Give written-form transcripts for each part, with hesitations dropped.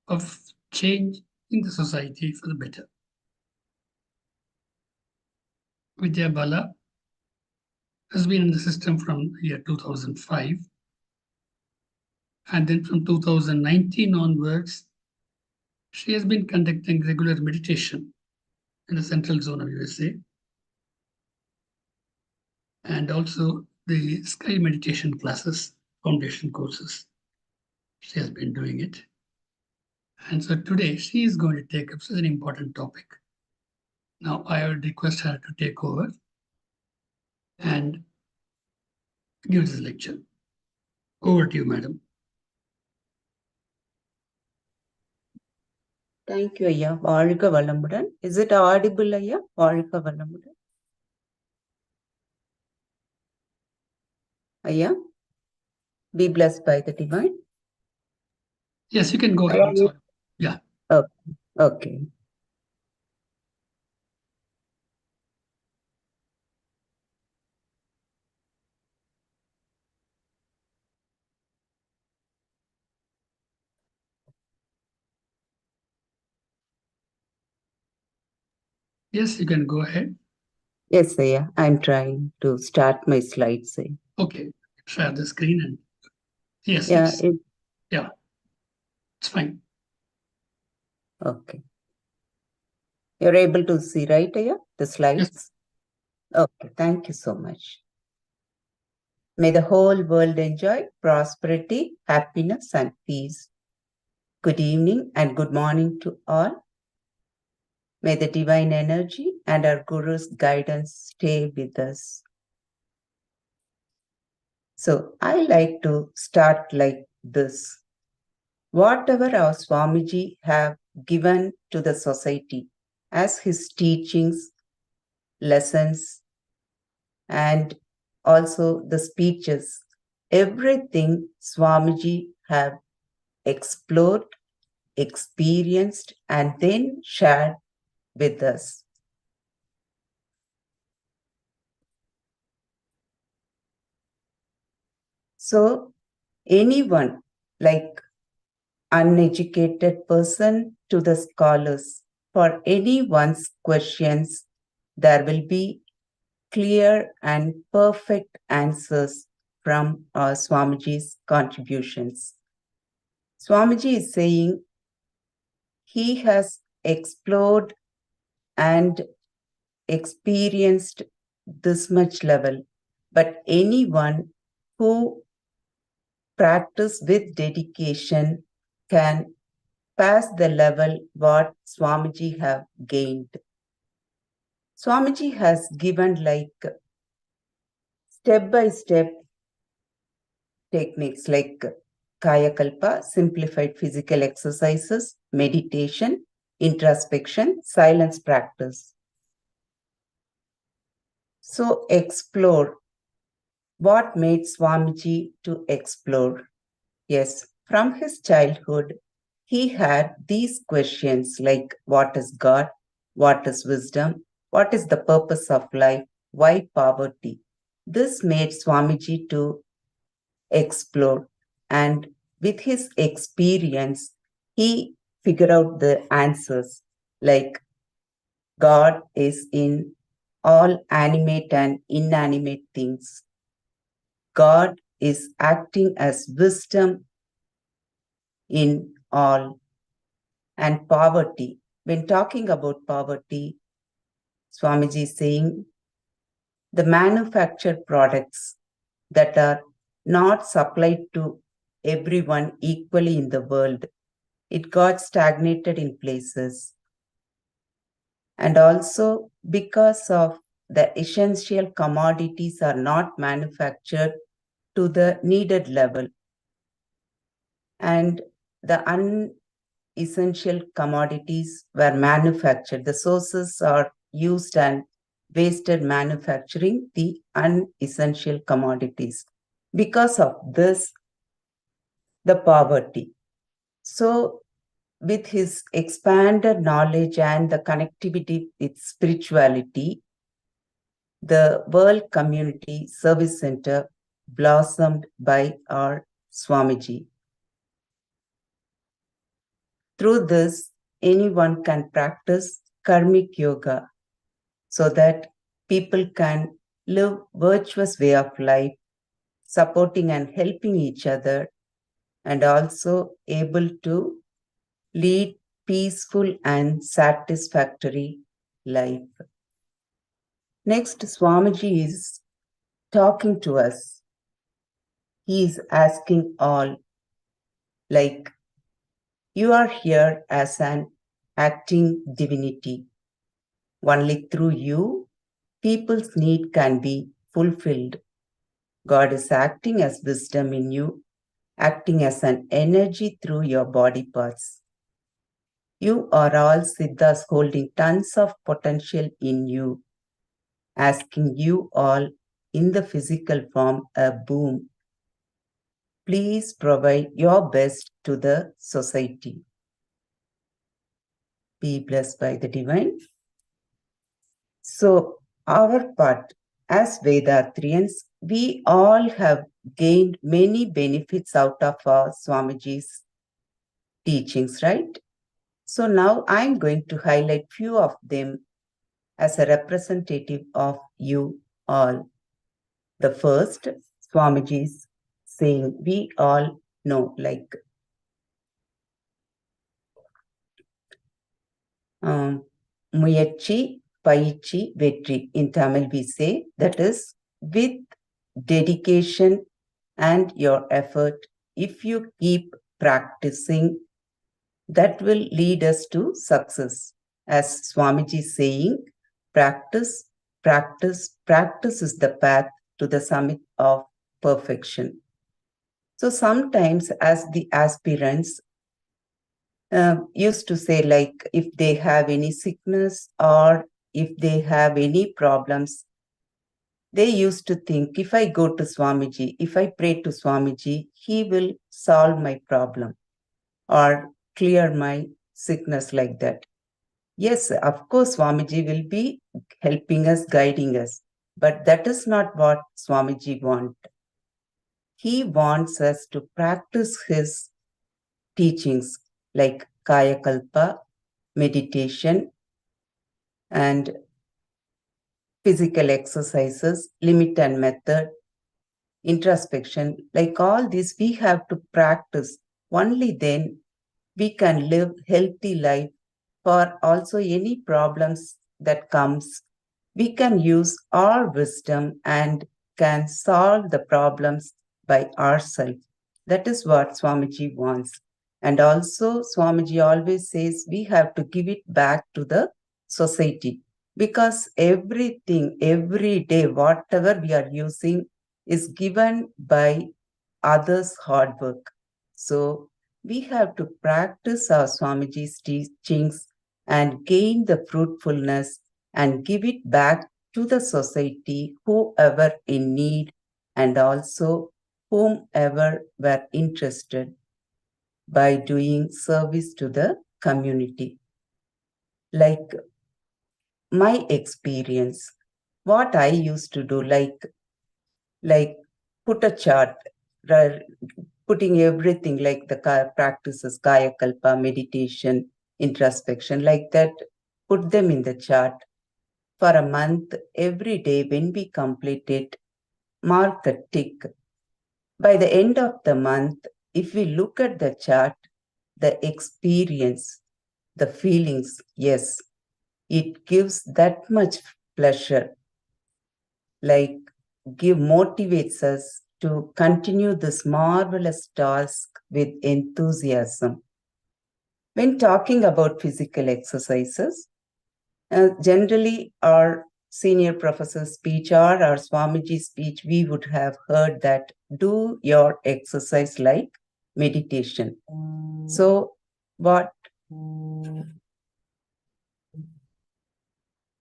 of change in the society for the better. Vidya Bala has been in the system from the year 2005, and then from 2019 onwards, she has been conducting regular meditation in the central zone of USA, and also the sky meditation classes, foundation courses. She has been doing it. And so today she is going to take up such an important topic. Now I would request her to take over and give this lecture. Over to you, madam. Thank you, Ayya. Valga Valamudan. Is it audible, Ayya? Valga Valamudan. Ayya, be blessed by the divine. Yes, you can go ahead. Yeah. Okay. Okay. Yes, you can go ahead. Yes, Ayya. I'm trying to start my slides. Ayya. Okay. Share the screen and yes, Yeah, yeah, it's fine. Okay. You're able to see, right, Ayya? The slides? Yes. Okay, thank you so much. May the whole world enjoy prosperity, happiness, and peace. Good evening and good morning to all. May the divine energy and our Guru's guidance stay with us. So I like to start like this. Whatever our Swamiji have given to the society as his teachings, lessons, and also the speeches, everything Swamiji have explored, experienced, and then shared with us. So anyone, like uneducated person to the scholars, for anyone's questions, there will be clear and perfect answers from Swamiji's contributions. Swamiji is saying he has explored and experienced this much level, but anyone who practice with dedication can pass the level what Swamiji have gained. Swamiji has given like step-by-step techniques like Kayakalpa, simplified physical exercises, meditation, introspection, silence practice. So explore. What made Swamiji to explore? Yes, from his childhood, he had these questions like what is God? What is wisdom? What is the purpose of life? Why poverty? This made Swamiji to explore, and with his experience, he figured out the answers like God is in all animate and inanimate things. God is acting as wisdom in all. And poverty. When talking about poverty, Swamiji is saying the manufactured products that are not supplied to everyone equally in the world, it got stagnated in places. And also because of the essential commodities are not manufactured to the needed level. And the unessential commodities were manufactured. The sources are used and wasted manufacturing the unessential commodities. Because of this, the poverty. So with his expanded knowledge and the connectivity with spirituality, the World Community Service Center blossomed by our Swamiji. Through this, anyone can practice karmic yoga so that people can live virtuous way of life, supporting and helping each other, and also able to lead peaceful and satisfactory life. Next, Swamiji is talking to us. He is asking all, like, you are here as an acting divinity. Only through you, people's need can be fulfilled. God is acting as wisdom in you, acting as an energy through your body parts. You are all Siddhas holding tons of potential in you, asking you all in the physical form a boom. Please provide your best to the society. Be blessed by the divine. So, our part as Vethathirians, we all have gained many benefits out of our Swamiji's teachings, right? So now I'm going to highlight few of them as a representative of you all. The first, Swamiji's saying, we all know, like Muyacchi, Paichi, Vetri. In Tamil we say, that is, with dedication and your effort, if you keep practicing, that will lead us to success. As Swamiji is saying, practice, practice, practice is the path to the summit of perfection. So sometimes as the aspirants used to say, like, if they have any sickness or if they have any problems, they used to think, if I go to Swamiji, if I pray to Swamiji, he will solve my problem or clear my sickness, like that. Yes, of course, Swamiji will be helping us, guiding us. But that is not what Swamiji wants. He wants us to practice his teachings like Kayakalpa, meditation, and physical exercises, limit and method, introspection. Like all this, we have to practice. Only then we can live healthy life. For also any problems that comes, we can use our wisdom and can solve the problems by ourselves. That is what Swamiji wants. And also Swamiji always says we have to give it back to the society, because everything, every day, whatever we are using is given by others' hard work. So we have to practice our Swamiji's teachings and gain the fruitfulness and give it back to the society, whoever in need and also whomever were interested, by doing service to the community. Like my experience, what I used to do, like put a chart, putting everything like the practices, Kayakalpa, meditation, introspection, like that, put them in the chart. For a month, every day when we complete it, mark a tick. By the end of the month, if we look at the chart, the experience, the feelings, yes, it gives that much pleasure, like motivates us to continue this marvelous task with enthusiasm. When talking about physical exercises, generally our senior professor's speech or our Swamiji's speech, we would have heard that do your exercise like meditation. So what?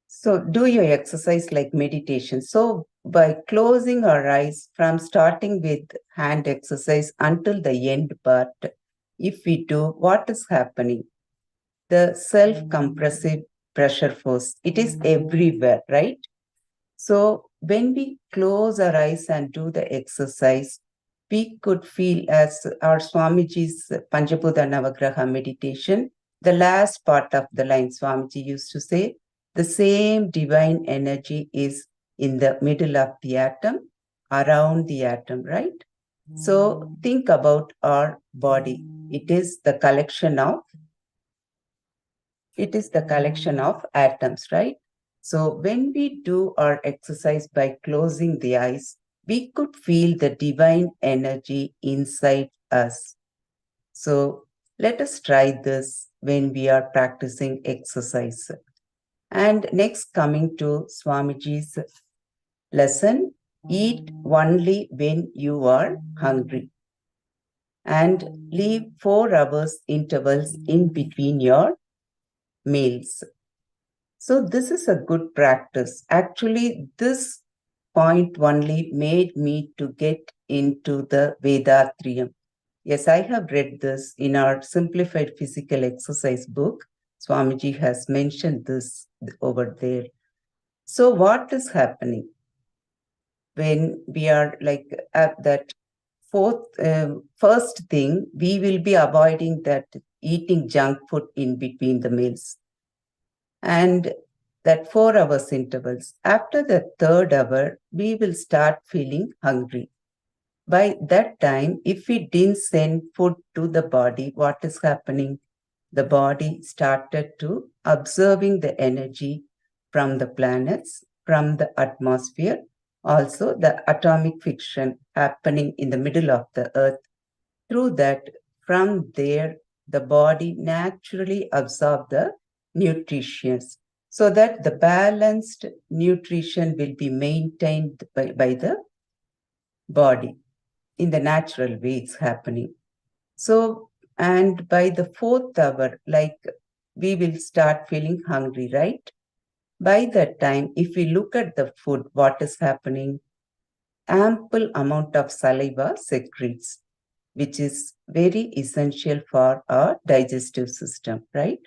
So do your exercise like meditation. So by closing our eyes from starting with hand exercise until the end part, if we do, what is happening? The self-compressive pressure force, it is everywhere, right? So when we close our eyes and do the exercise, we could feel as our Swamiji's Panchabuddha Navagraha meditation, the last part of the line Swamiji used to say, the same divine energy is in the middle of the atom, around the atom, right? So think about our body. It is the collection of atoms, right? So when we do our exercise by closing the eyes, we could feel the divine energy inside us. So let us try this when we are practicing exercise. And next, coming to Swamiji's lesson, eat only when you are hungry and leave 4 hours intervals in between your meals. So this is a good practice. Actually, this point only made me to get into the Vethathiri. Yes, I have read this in our Simplified Physical Exercise book. Swamiji has mentioned this over there. So what is happening when we are like at that first thing, we will be avoiding that eating junk food in between the meals. And that 4 hours intervals. After the 3rd hour, we will start feeling hungry. By that time, if we didn't send food to the body, what is happening? The body started to absorbing the energy from the planets, from the atmosphere, also the atomic friction happening in the middle of the earth. Through that, from there, the body naturally absorbs the nutrition so that the balanced nutrition will be maintained by the body in the natural way it's happening. So, and by the 4th hour, like we will start feeling hungry, right? By that time, if we look at the food, what is happening? Ample amount of saliva secretes, which is very essential for our digestive system, right?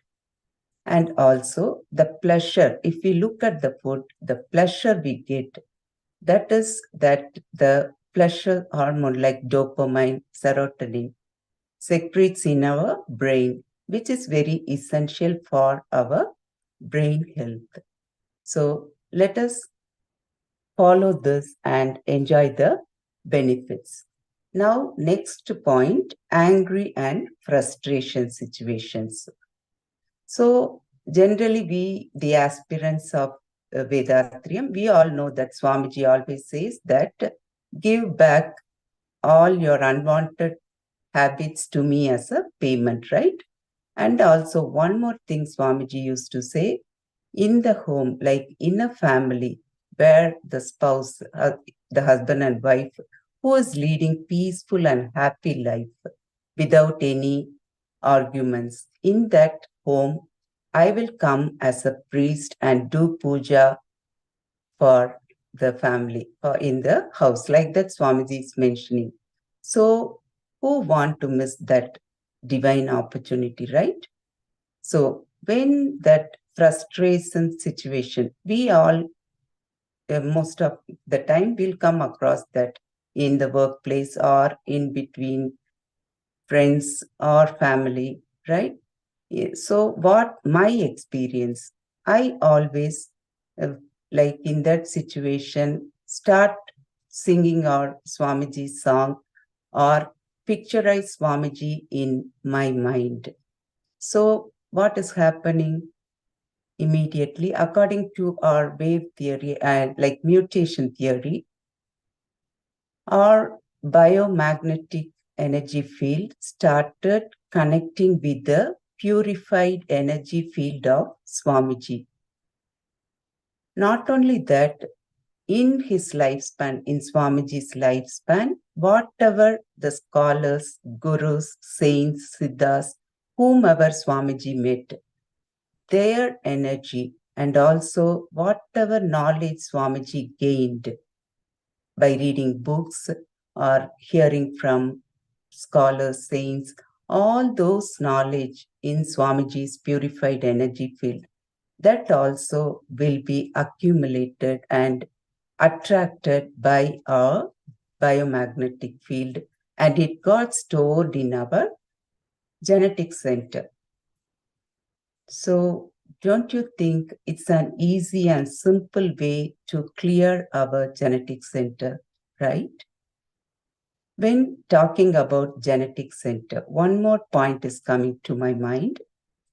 And also the pleasure, if we look at the food, the pleasure we get, that is that the pleasure hormone like dopamine, serotonin, secretes in our brain, which is very essential for our brain health. So let us follow this and enjoy the benefits. Now, next point, angry and frustration situations. So generally the aspirants of Vethathiri, we all know that Swamiji always says that give back all your unwanted habits to me as a payment, right? And also one more thing Swamiji used to say, in the home, like in a family where the spouse, the husband and wife, who is leading peaceful and happy life without any arguments, in that home, I will come as a priest and do puja for the family or in the house, like that Swamiji is mentioning. So who want to miss that divine opportunity, right? So when that frustration situation, we all, most of the time, will come across that in the workplace or in between friends or family, right? So what my experience, I always, like in that situation, start singing our Swamiji song or picturize Swamiji in my mind. So what is happening immediately, according to our wave theory and like mutation theory, our biomagnetic energy field started connecting with the purified energy field of Swamiji. Not only that, in his lifespan, in Swamiji's lifespan, whatever the scholars, gurus, saints, siddhas, whomever Swamiji met, their energy and also whatever knowledge Swamiji gained by reading books or hearing from scholars, saints, all those knowledge in Swamiji's purified energy field, that also will be accumulated and attracted by our biomagnetic field, and it got stored in our genetic center. So don't you think it's an easy and simple way to clear our genetic center, right? When talking about genetic center, one more point is coming to my mind.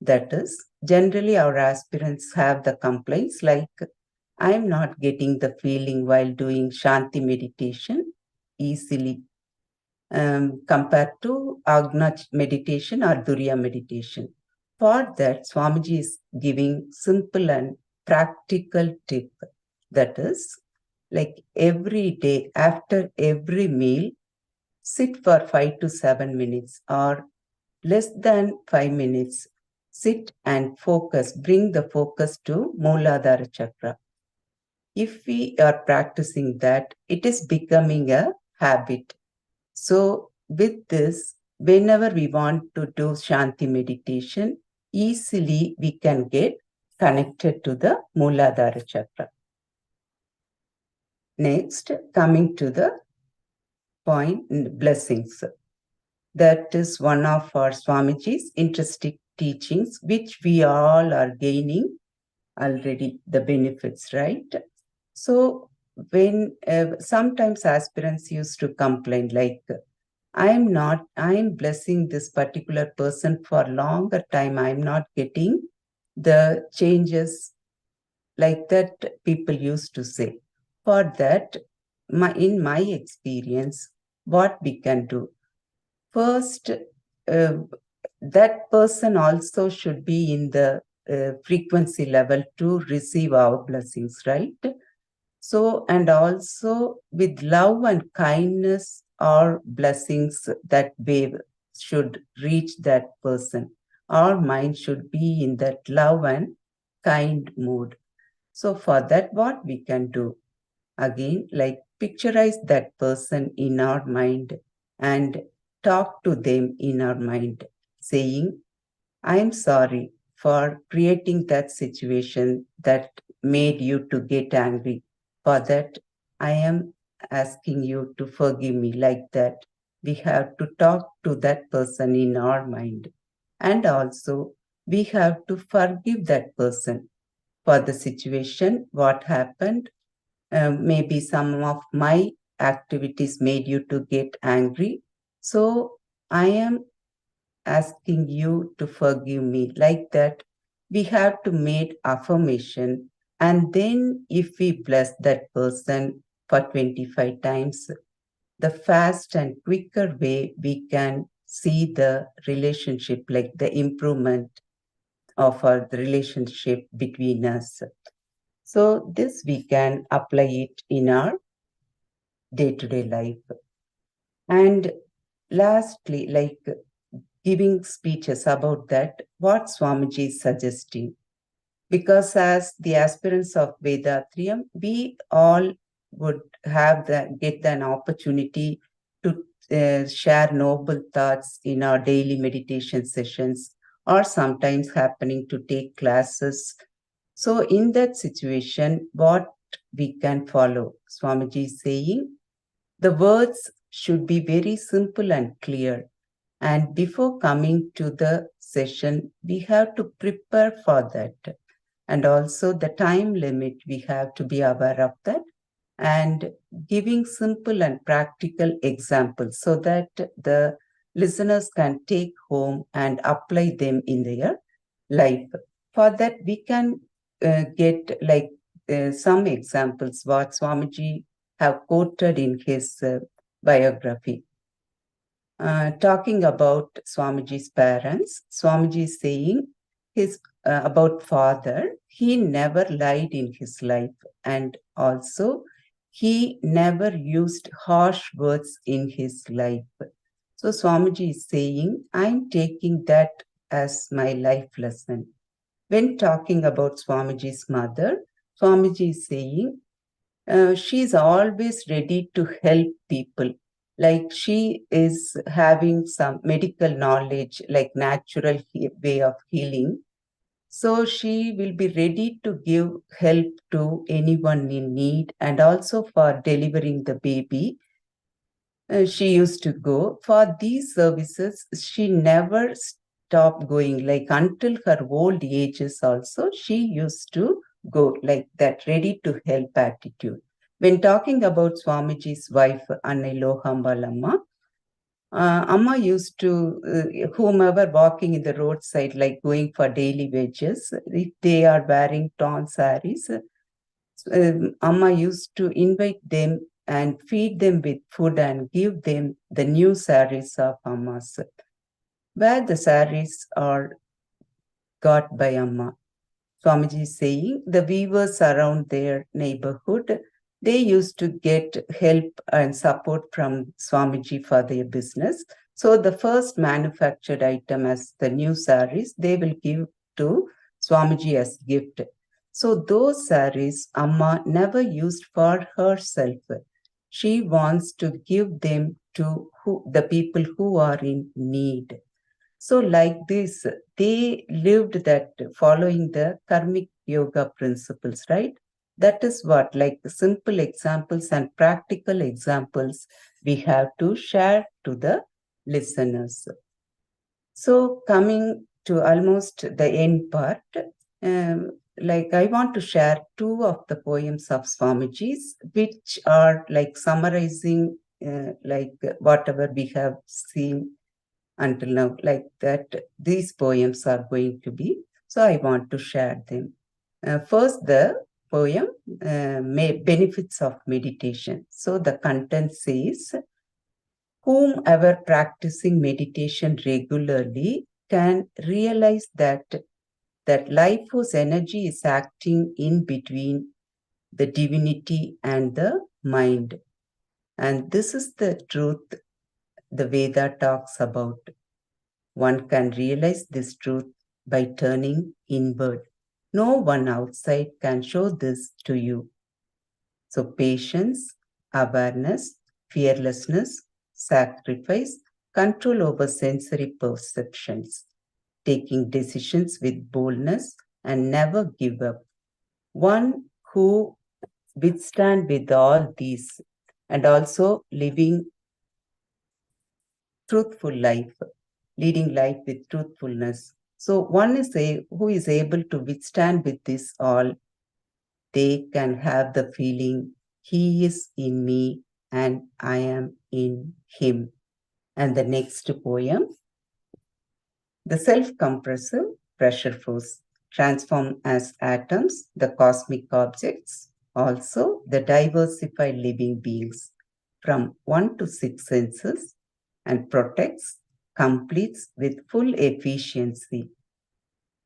That is, generally our aspirants have the complaints like, I'm not getting the feeling while doing Shanti meditation easily compared to Agna meditation or Durya meditation. For that, Swamiji is giving simple and practical tip. That is, like every day after every meal, sit for 5 to 7 minutes or less than 5 minutes. Sit and focus, bring the focus to Mooladhara Chakra. If we are practicing that, it is becoming a habit. So with this, whenever we want to do Shanti meditation, easily we can get connected to the Mooladhara Chakra. Next, coming to the point, blessings. That is one of our Swamiji's interesting teachings, which we all are gaining already the benefits, right? So when sometimes aspirants used to complain like, I'm blessing this particular person for longer time, I'm not getting the changes like that people used to say. For that, in my experience, what we can do, first, that person also should be in the frequency level to receive our blessings, right? So, and also with love and kindness, our blessings, that wave should reach that person. Our mind should be in that love and kind mood. So, for that, what we can do? Again, like picturize that person in our mind and talk to them in our mind, saying, I'm sorry for creating that situation that made you to get angry. For that, I am asking you to forgive me, like that. We have to talk to that person in our mind. And also, we have to forgive that person for the situation, what happened. Maybe some of my activities made you to get angry. So I am asking you to forgive me, like that. We have to make affirmation, and then if we bless that person for 25 times, the fast and quicker way we can see the relationship, like the improvement of the relationship between us. So this we can apply it in our day-to-day life. And lastly, like giving speeches about that, what Swamiji is suggesting. Because as the aspirants of Vethathiri, we all would have get an opportunity to share noble thoughts in our daily meditation sessions, or sometimes happening to take classes. So in that situation, what we can follow? Swamiji is saying, the words should be very simple and clear. And before coming to the session, we have to prepare for that. And also the time limit, we have to be aware of that. And giving simple and practical examples so that the listeners can take home and apply them in their life. For that, we can get like some examples what Swamiji have quoted in his biography. Talking about Swamiji's parents, Swamiji is saying his about father, he never lied in his life, and also he never used harsh words in his life. So Swamiji is saying, I'm taking that as my life lesson. When talking about Swamiji's mother, Swamiji is saying, she's always ready to help people. Like she is having some medical knowledge, like natural way of healing. So she will be ready to give help to anyone in need, and also for delivering the baby. she used to go. For these services, she never stopped going, like until her old ages also, she used to go like that, ready to help attitude. When talking about Swamiji's wife, Anne Lohambalamma, Amma used to, whomever walking in the roadside, like going for daily wages, if they are wearing torn saris, Amma used to invite them and feed them with food and give them the new saris of Amma's, where the saris are got by Amma. Swamiji is saying the weavers around their neighborhood, they used to get help and support from Swamiji for their business. So the first manufactured item as the new saris, they will give to Swamiji as gift. So those saris Amma never used for herself. She wants to give them to the people who are in need. So like this, they lived that following the karmic yoga principles, right? That is what, like simple examples and practical examples we have to share to the listeners. So coming to almost the end part, like I want to share two of the poems of Swamiji's, which are like summarizing like whatever we have seen until now, like that these poems are going to be. So I want to share them. First, the poem, Benefits of Meditation. So the content says, whomever practicing meditation regularly can realize that life force energy is acting in between the divinity and the mind. And this is the truth the Veda talks about. One can realize this truth by turning inward. No one outside can show this to you. So patience, awareness, fearlessness, sacrifice, control over sensory perceptions, taking decisions with boldness and never give up. One who withstand with all these and also living truthful life, leading life with truthfulness. So one is who is able to withstand with this all, they can have the feeling he is in me and I am in him. And the next poem, the self-compressive pressure force, transform as atoms, the cosmic objects, also the diversified living beings from 1 to 6 senses and protects, completes with full efficiency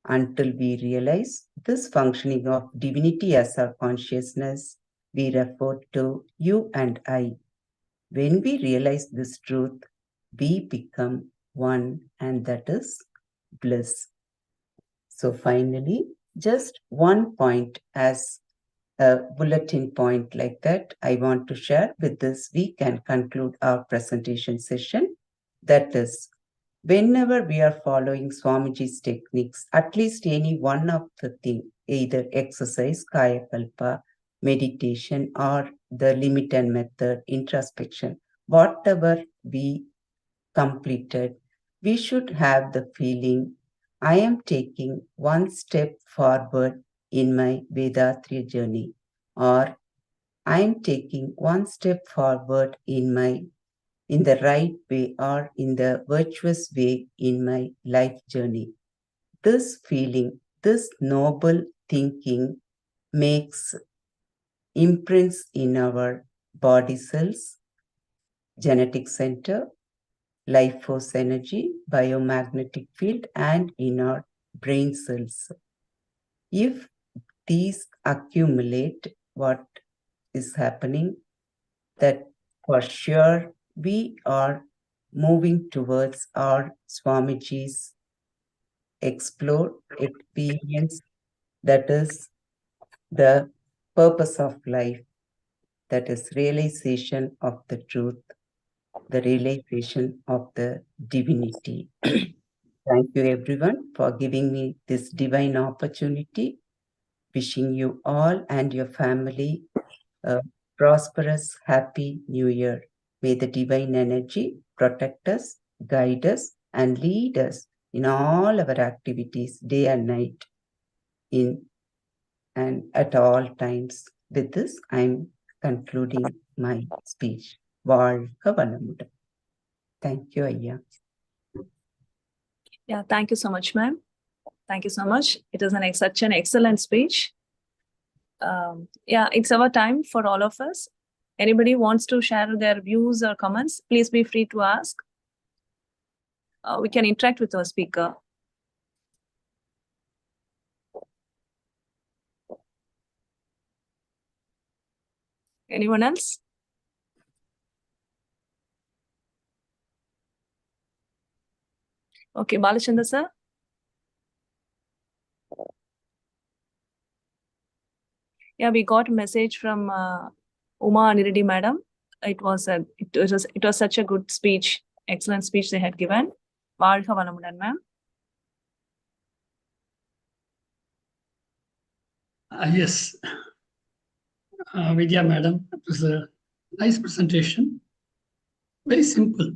until we realize this functioning of divinity as our consciousness, we refer to you and I. When we realize this truth, we become one, and that is bliss. So finally, just one point as a bulletin point like that I want to share. With this, we can conclude our presentation session. That is, whenever we are following Swamiji's techniques, at least any one of the thing, either exercise, Kayakalpa, meditation, or the limited method, introspection, whatever we completed, we should have the feeling, I am taking one step forward in my Vethathiri journey, or I am taking one step forward in the right way or in the virtuous way in my life journey. This feeling, this noble thinking makes imprints in our body cells, genetic center, life force energy, biomagnetic field, and in our brain cells. If these accumulate, what is happening, that for sure we are moving towards our Swamiji's explore experience, that is the purpose of life, that is realization of the truth, the realization of the divinity. Thank you everyone for giving me this divine opportunity. Wishing you all and your family a prosperous, happy new year. May the divine energy protect us, guide us, and lead us in all our activities, day and night, in and at all times. With this, I'm concluding my speech. வாழ்க வளமுடன். Thank you, Ayya. Yeah, thank you so much, ma'am. Thank you so much. It was such an excellent speech. Yeah, it's our time for all of us. Anybody wants to share their views or comments, please be free to ask. We can interact with our speaker. Anyone else? Okay, Balachandra sir. Yeah, we got a message from Uma Anirudhi madam. It was such a good speech, excellent speech they had given. வாழ்க வளமுடன், ma'am. Yes, Vidya madam, it was a nice presentation, very simple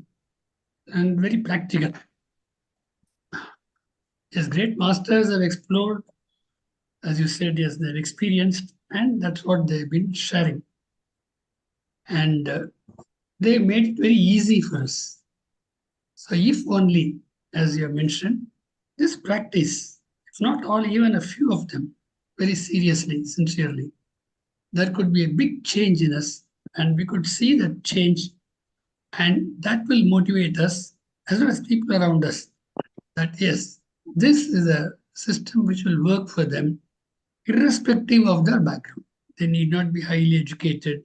and very practical. Yes, great masters have explored, as you said, yes, they've experienced, and that's what they've been sharing. And they made it very easy for us. So if only, as you have mentioned, this practice, if not all, even a few of them, very seriously, sincerely, there could be a big change in us, and we could see that change, and that will motivate us as well as people around us that yes, this is a system which will work for them irrespective of their background. They need not be highly educated,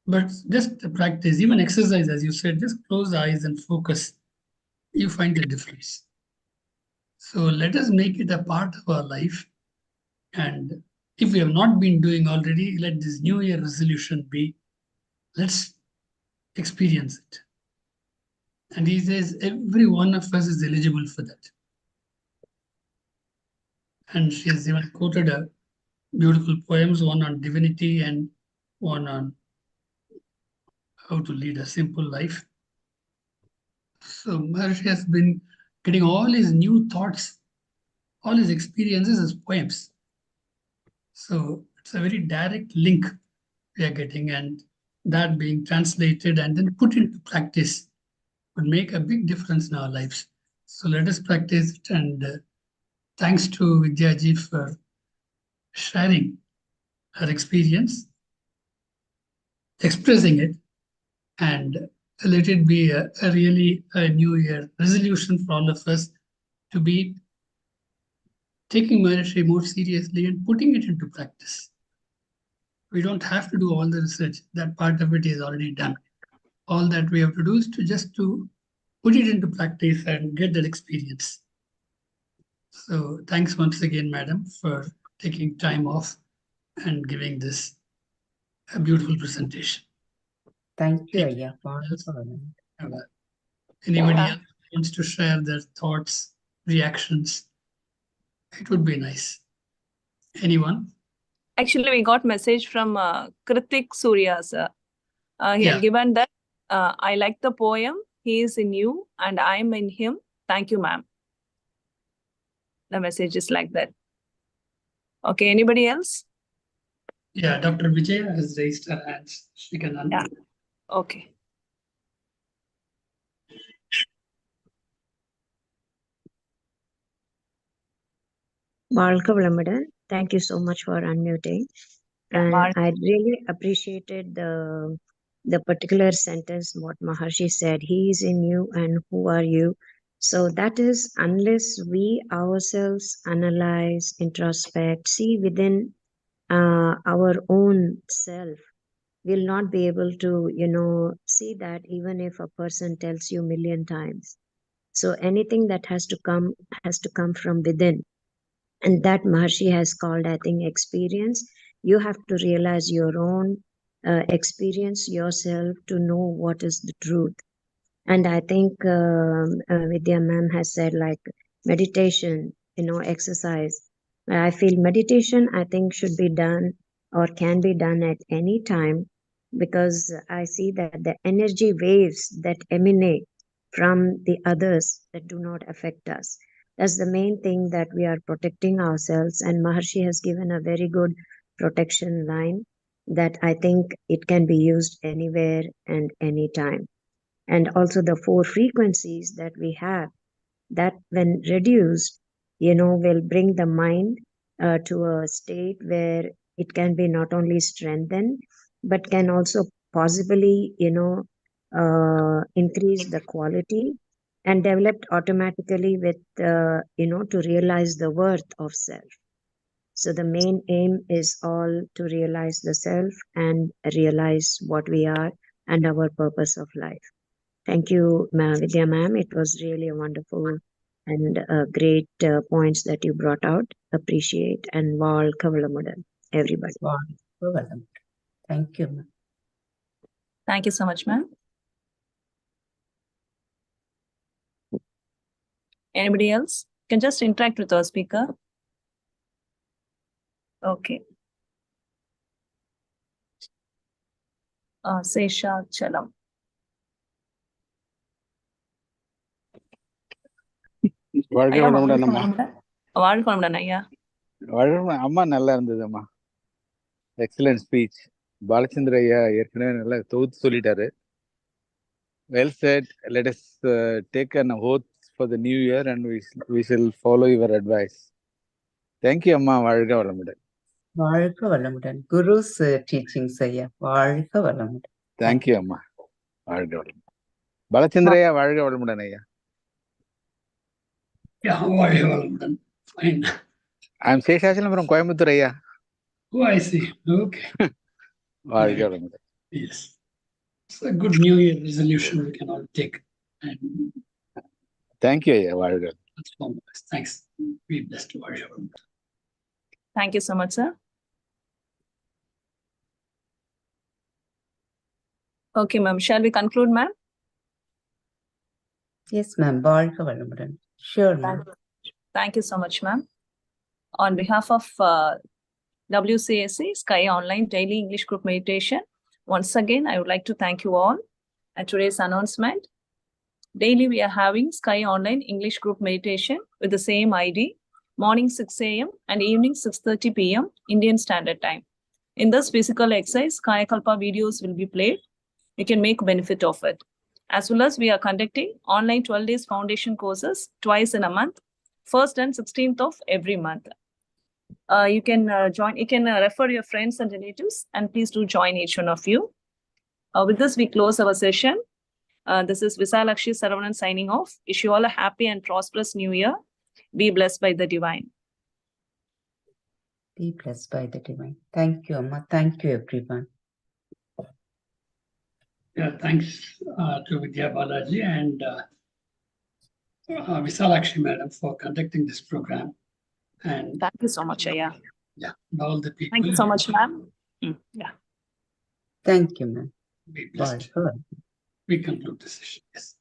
but just the practice, even exercise, as you said, just close the eyes and focus. You find the difference. So let us make it a part of our life. And if we have not been doing already, let this New Year resolution be, let's experience it. And he says every one of us is eligible for that. And she has even quoted a beautiful poems, one on divinity and one on how to lead a simple life. So Maharishi has been getting all his new thoughts, all his experiences as poems. So it's a very direct link we are getting, and that being translated and then put into practice would make a big difference in our lives. So let us practice it, and thanks to Vidya ji for sharing her experience, expressing it, and let it be a really a New Year resolution for all of us to be taking Maharishi more seriously and putting it into practice. We don't have to do all the research. That part of it is already done. All that we have to do is to just to put it into practice and get that experience. So thanks once again, madam, for taking time off and giving this a beautiful presentation. Thank you, Ayya. Anybody else wants to share their thoughts, reactions? It would be nice. Anyone? Actually, we got message from Kritik Surya sir. He had given that I like the poem. He is in you and I'm in him. Thank you, ma'am. The message is like that. Okay, anybody else? Yeah, Dr. Vijaya has raised her hands. She can unmute. Yeah. Okay. Balka Vlamadan, thank you so much for unmuting. And I really appreciated the particular sentence what Maharishi said. He is in you and who are you? So that is unless we ourselves analyze, introspect, see within our own self, we'll not be able to, see that even if a person tells you a million times. So anything that has to come from within. And that Maharishi has called, I think, experience. You have to realize your own experience yourself to know what is the truth. And I think Vidya ma'am has said like meditation, exercise. I feel meditation, I think, should be done or can be done at any time. because I see that the energy waves that emanate from the others that do not affect us. That's the main thing, that we are protecting ourselves. And Maharshi has given a very good protection line that I think it can be used anywhere and anytime. And also the 4 frequencies that we have, that when reduced, will bring the mind to a state where it can be not only strengthened, but can also possibly, increase the quality and developed automatically with, to realize the worth of self. So the main aim is all to realize the self and realize what we are and our purpose of life. Thank you, Vidya ma'am. It was really a wonderful and great points that you brought out. Appreciate and வாழ்க வளமுடன், everybody. வாழ்க வளமுடன். Thank you, ma'am. Thank you so much, ma'am. Anybody else? You can just interact with our speaker. Okay. Sesha Chalam. வாழ்க ஐயா, வளமுடன் அம்மா. வாழ்க வளமுடன் ஐயா. அம்மா நல்லா இருந்தது அம்மா. Excellent speech. பாலச்சந்திர ஐயா ஏற்கனவே நல்லா தொகுத்து சொல்லிட்டாரு. Well set. Let us take an oath for the new year and we shall follow your advice. Thank you அம்மா. வாழ்க வளமுடன். வாழ்க வளமுடன். Guru's teachings ஐயா. வாழ்க வளமுடன். Thank you அம்மா. வாழ்க வளமுடன். பாலச்சந்திர ஐயா வாழ்க வளமுடன் ஐயா. Yeah, வாழ்க வளமுடன். Fine. I am Seshachalam from Coimbatore ஐயா. Oh, I see. Okay. வாழ்க வளமுடன். Yes. It's a good New Year resolution we can all take. And Thank you ஐயா. வாழ்க. that's all. Thanks. Be blessed. வாழ்க வளமுடன். Thank you so much, sir. Okay, ma'am. Shall we conclude, ma'am? Yes, ma'am. வாழ்க வளமுடன். Sure, ma'am. Thank you so much, ma'am. On behalf of WCSC Sky Online Daily English Group Meditation, once again, I would like to thank you all. At today's announcement, daily we are having Sky Online English Group Meditation with the same ID, morning 6 a.m. and evening 6:30 p.m. Indian Standard Time. In this physical exercise, Kayakalpa videos will be played. You can make benefit of it. As well as we are conducting online 12 days foundation courses twice in a month, 1st and 16th of every month. You can join, you can refer your friends and relatives, and please do join each one of you. With this, we close our session. This is Visalakshi Saravanan signing off. Wish you all a happy and prosperous new year. Be blessed by the divine. Be blessed by the divine. Thank you, Amma. Thank you, everyone. Yeah, thanks to Vidya Balaji and Visalakshi madam for conducting this program. And Thank you so much, Aya. yeah, all the people. Thank you so much, ma'am. Yeah. Thank you, ma'am. Be blessed. Bye. We conclude the session. Yes.